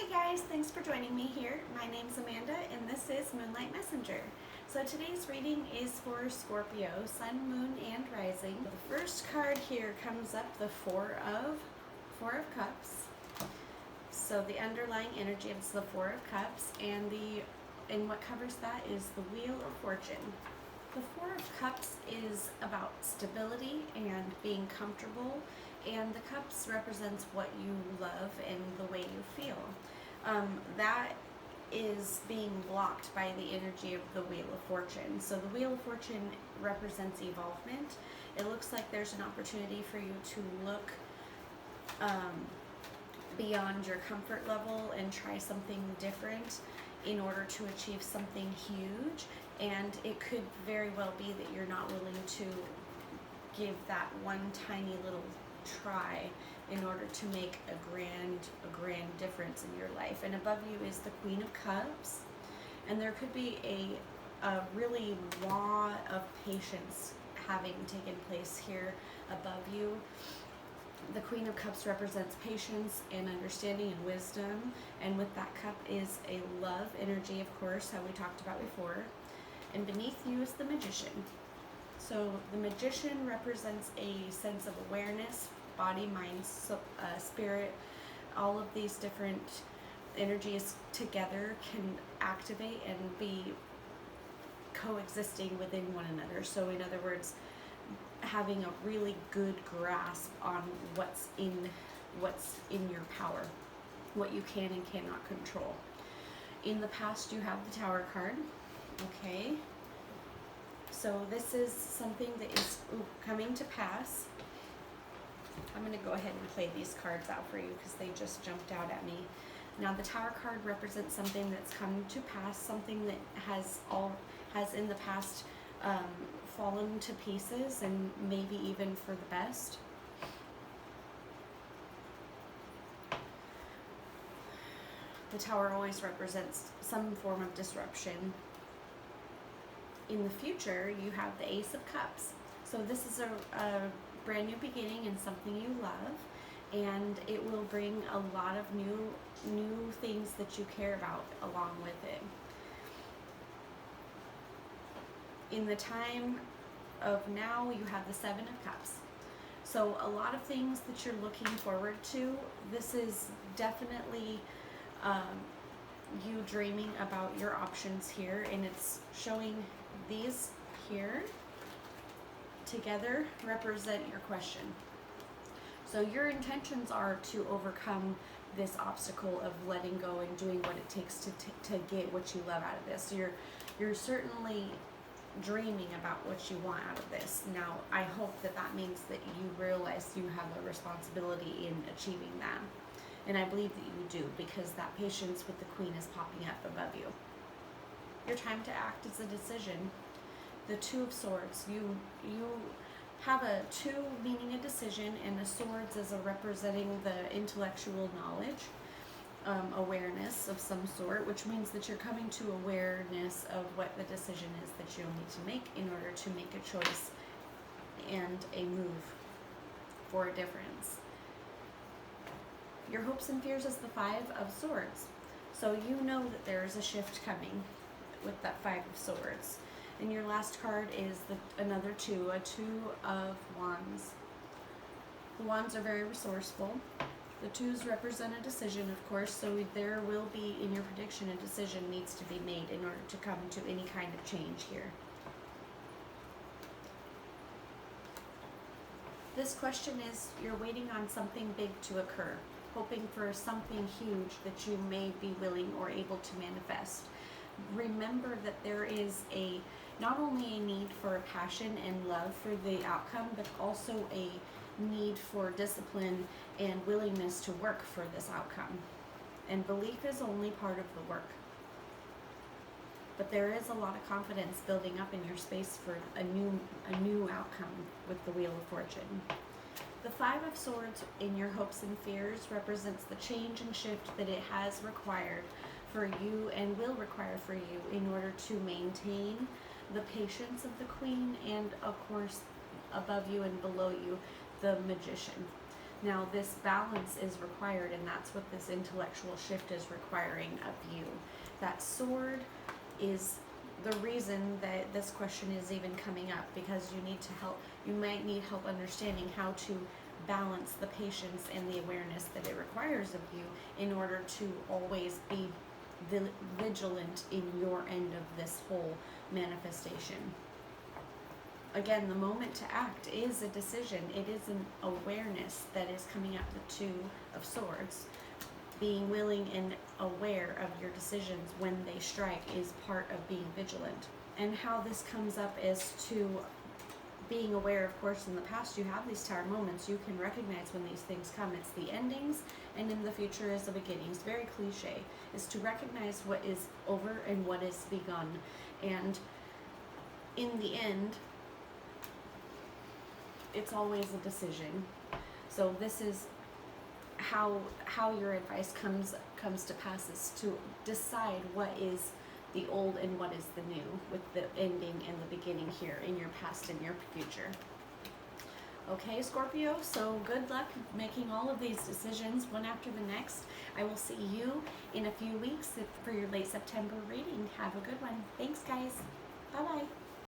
Hi guys, thanks for joining me here. My name's Amanda and this is Moonlight Messenger. So today's reading is for Scorpio, Sun, Moon, and Rising. The first card here comes up the Four of Cups. So the underlying energy is the Four of Cups, and what covers that is the Wheel of Fortune. The Four of Cups is about stability and being comfortable, and the cups represents what you love and the way you feel. That is being blocked by the energy of the Wheel of Fortune. So the Wheel of Fortune represents evolvement. It looks like there's an opportunity for you to look beyond your comfort level and try something different in order to achieve something huge. And it could very well be that you're not willing to give that one tiny little try in order to make a grand difference in your life. And above you is the Queen of Cups, and there could be a really lot of patience having taken place here above you. The Queen of Cups represents patience and understanding and wisdom, and with that cup is a love energy, of course, how we talked about before. And beneath you is the Magician. So the Magician represents a sense of awareness, body, mind, spirit. All of these different energies together can activate and be coexisting within one another. So in other words, having a really good grasp on what's in your power, what you can and cannot control. In the past, you have the Tower card. Okay, so this is something that is coming to pass. I'm going to go ahead and play these cards out for you because they just jumped out at me. Now the Tower card represents something that's come to pass, something that has in the past fallen to pieces, and maybe even for the best. The Tower always represents some form of disruption. In the future, you have the Ace of Cups. So this is a brand new beginning and something you love, and it will bring a lot of new things that you care about along with it. In the time of now, you have the Seven of Cups. So a lot of things that you're looking forward to. This is definitely you dreaming about your options here, and it's showing these here together represent your question. So your intentions are to overcome this obstacle of letting go and doing what it takes to get what you love out of this. You're certainly dreaming about what you want out of this. Now, I hope that means that you realize you have a responsibility in achieving that. And I believe that you do, because that patience with the Queen is popping up above you. Your time to act is a decision. The Two of Swords. You have a two meaning a decision, and the swords is a representing the intellectual knowledge, awareness of some sort, which means that you're coming to awareness of what the decision is that you'll need to make in order to make a choice and a move for a difference. Your hopes and fears is the Five of Swords. So you know that there is a shift coming with that Five of Swords. And your last card is another two, a Two of Wands. The Wands are very resourceful. The twos represent a decision, of course, so there will be, in your prediction, a decision needs to be made in order to come to any kind of change here. This question is, you're waiting on something big to occur, hoping for something huge that you may be willing or able to manifest. Remember that there is not only a need for passion and love for the outcome, but also a need for discipline and willingness to work for this outcome. And belief is only part of the work. But there is a lot of confidence building up in your space for a new outcome with the Wheel of Fortune. The Five of Swords in your hopes and fears represents the change and shift that it has required for you and will require for you in order to maintain the patience of the Queen, and of course above you and below you the Magician. Now this balance is required, and that's what this intellectual shift is requiring of you. That sword is the reason that this question is even coming up, because you might need help understanding how to balance the patience and the awareness that it requires of you in order to always be vigilant in your end of this whole manifestation. Again, the moment to act is a decision. It is an awareness that is coming up, the Two of Swords. Being willing and aware of your decisions when they strike is part of being vigilant. And how this comes up is to being aware, of course, in the past you have these Tower moments. You can recognize when these things come. It's the endings, and in the future is the beginnings. Very cliche, is to recognize what is over and what is begun. And in the end, it's always a decision. So this is how your advice comes to pass, is to decide what is the old and what is the new, with the ending and the beginning here in your past and your future. Okay, Scorpio, so good luck making all of these decisions one after the next. I will see you in a few weeks for your late September reading. Have a good one. Thanks, guys. Bye-bye.